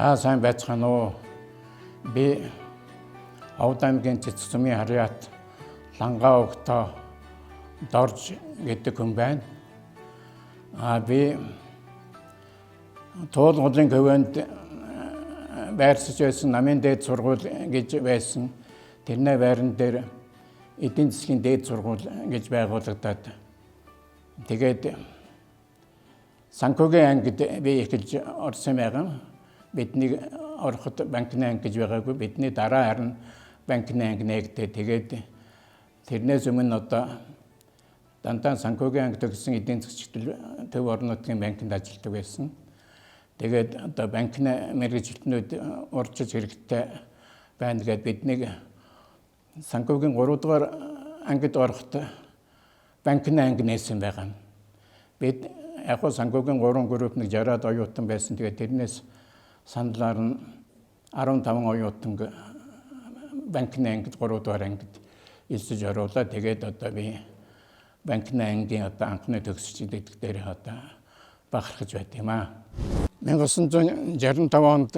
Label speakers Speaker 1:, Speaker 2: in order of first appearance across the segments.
Speaker 1: За сайн байцгаана уу. Би Ховд аймгийн Цэцгсүмийн Харьяат Лангаа өгтөө Дорж гэдэг хүн байна. Би Туулгын хөвөнд байрсаж байсан намын дээд сургууль гэж байсан. Тэрний байран дээр эдийн засгийн дээд сургууль гэж байгуулагдаад тэгээд санхүүгийн ангид би эхэлж орсон байгаа. Бидний ороход банкны анги гэж байгаагүй. Бидний дараа харин банкны анги нээгдээ. Тэгээд тэрнээс өмнө одоо дандаа санхүүгийн анги төгссөн эдийн засгчдэл төв орон нутгийн банкнд ажилладаг байсан. Тэгээд одоо банкны мэргэжилтнүүд урьдчилж хэрэгтэй байна гэдээ биднийг санхүүгийн 3 дугаар ангид ороход банкны анги нээсэн байгаа. Бид яг санхүүгийн 3 групп нэг 60-аад оюутан байсан. Тэгээд тэрнээс саналаар нь 15 оюутан банкны ангид 3 дугаар ангид элсэж оруулаа. Тэгээд одоо би банкны ангийн одоо анхны төгсөгч гэдэг дээр одоо бахархаж байт юм аа. 1965 онд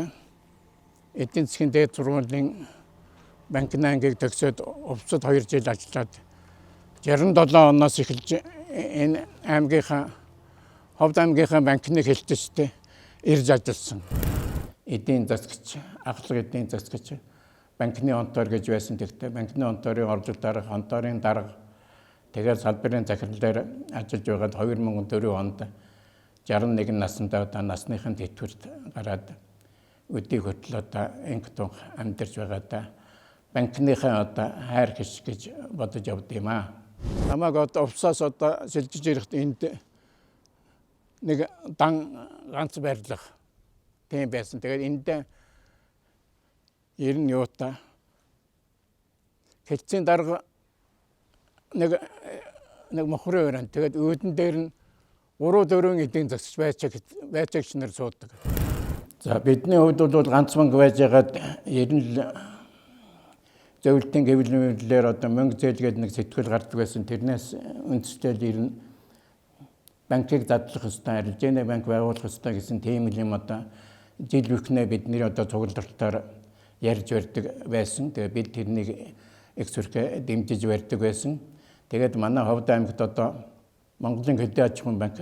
Speaker 1: эдийн засгийн дээд сургуулийн банкны ангийг төгсөөд увцад 2 жил ажиллаад 67 оноос эхэлж энэ аймгийнхаа Ховд аймгийнхаа банкны хэлтстэй ирж ажилласан. Эдийн засгч, ахлах эдийн засгч, банкны онтоор гэж байсан. Тэгтээ банкны онторын орлого дарга, онторын дарга тэгээд салбарын захирал дээр ажиллаж байгаад 2004 онд 61 наснда одоо насныхын тэтгэврт гараад өдий хөтөл одоо инктон амьдарч байгаадаа банкныхаа одоо хайр хиш гэж бодож явд юм аа. Намайг одоо увсаас одоо сэлжиж ирэхэд энд нэг дан ганц барилга тийм байсан. Тэгээд энд ер нь юутай хэлцийн дарга нэг мохрын өрөөнд тэгээд өөдөн дээр нь 3-4 эдийн засгч байцаагч нар суудаг. За бидний хувьд бол ганц банк байж байгаад ер нь зөвлөлтийн гэвэл мэдлэлээр одоо мөнгө зээлгээд нэг сэтгүүл гардаг байсан. Тэрнээс үндэслэл ер нь банкыг задлах ёстой, арилжааны банк байгуулах ёстой гэсэн тийм юм одоо жил бүхнээ бидний одоо цуглалтаар ярьж барьдаг байсан. Тэгээд бид тэрнийг их сурхэ дэмжиж барьдаг байсан. Тэгээд манай Ховд аймагт одоо Монголын хөдөө аж ахуйн банк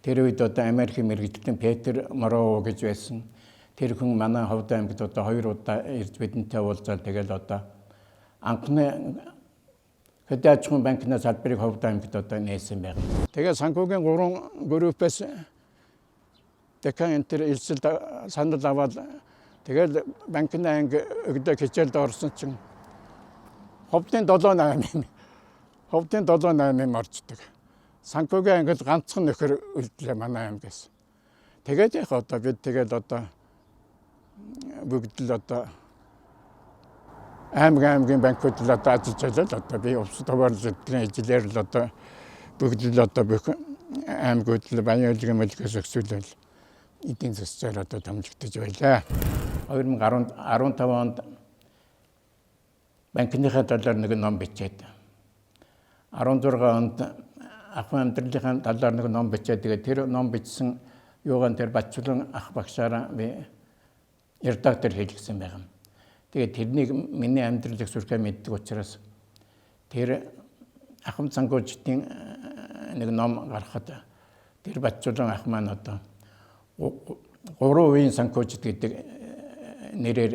Speaker 1: тэр үед одоо Америкийн мэргэжилтэн Петер Мороу гэж байсан. Тэр хүн манай Ховд аймагт одоо 2 удаа ирж бидэнтэй уулзаад тэгэл одоо анхны хөдөө аж ахуйн банкны салбарыг Ховд аймагт одоо нээсэн байна. Тэгээд санхүүгийн 3 группээс Дэкан энтер элсэлд санал аваад тэгэл банкны анги өгдөө хичээлд орсон чинь Ховдын 7-8 орчдөг. Санхүүгийн ангид ганцхан нөхөр үлдлээ манай аймгаас. Тэгээд яг одоо бид тэгэл одоо бүгд л одоо аймгийн банкуд л одоо ажиллаж байлаа. Одоо би увсад хуваарлж өдрийн ижилээр л одоо бүгд л одоо бүх аймагуд л баялагын мэлгээс өксүүлэл эдийн засгаар одоо дамжигдаж байлаа. 2015 онд банкныхаа талаар нэг ном бичээд 16 онд ахуй амьдралын талаар нэг ном бичээд тэгээд тэр ном бичсэн юугаан тэр Батчулан ах багшаараа би редактор хийлгсэн байгаа. Тэгээд тэрнийг миний амьдралыг сүрхэ мэддэг учраас тэр ахмад санхүүжилтийн нэг ном гаргахад тэр Батчулан ах маань одоо 3% санхүүжилт гэдэг нэрээр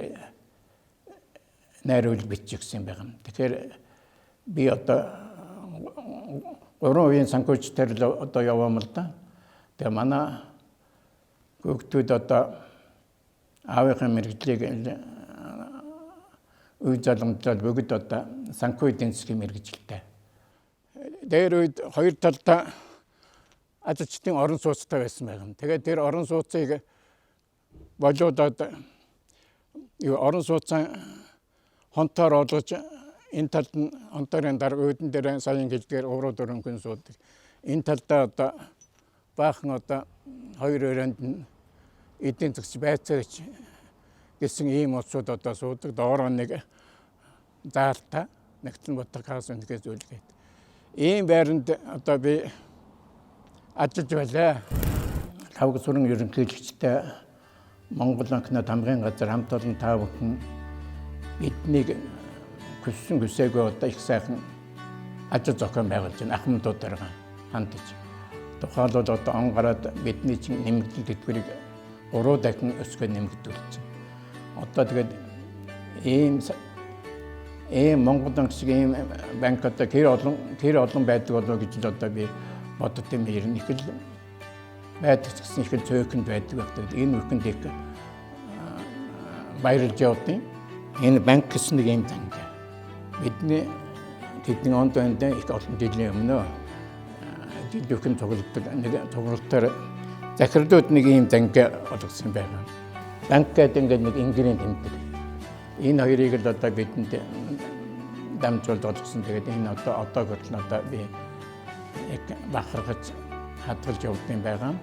Speaker 1: найруулга бичсэн байгаа. Тэгэхээр би одоо 3% санхүүжилтээр л одоо яваам л да. Тэгээ манай хүүхдүүд одоо аавынхаа мэргэжлийг үе залгамжлал бүгд одоо санхүү эдийн засгийн мэргэжилтэй. Дээр үед 2 талдаа ажилчдын орон сууцтай байсан байгаа. Тэгээд тэр орон сууцыг болоодод орон сууцаа хонтоор олгож энэ талд нь онторын дарга өөдөн дээр саяын гэлдгээр 3-4 хүн суудаг. Энэ талдаа одоо баахан одоо 2 өрөөнд нь эдийн засгч байцаагч гэсэн ийм улсууд одоо суудаг. Доороо нэг заалтаа нэгтлэн ботор хаас үнэхээс үлгээд. Ийм байранд одоо би ажиллаж байлаа. Лавг сүрэн ерөнхийлөгчтэй Монгол банкнад хамгийн газар хамт олон та бүхэн биднийг хүссэн хүсээгүй одоо их сайхан аж зохион байгуулж байна. Ахмадуудаараа хандаж. Тухайлбал одоо он гараад бидний чинь нэмэгдэл тэтгэврийг 3 дахин өсгөө нэмэгдүүлсэн. Одоо тэгээд ийм Монгол банк шиг ийм банк одоо гэр олон байдаг болов гэж одоо би бодод юм ирнэ. Их л байдаг гэсэн их л цөөхөнд байдаг байдаг. Энэ бүхэнд их баярлж явдیں۔ Энэ банк гэсэн нэг юм банк. Бидний тэдний онд байна их олон жилийн өмнө жил бүхэн цуглуулдаг нэг цуглуултаар захирлууд нэг ийм банк олгосон байна. Банк гэдэг ингээд нэг ингийн тэмдэг. Энэ хоёрыг л одоо бидэнд дамжуулж олгосон. Тэгээд энэ одоо хүртэл одоо би яг бахархаж хадгалж явдаг юм байгаа.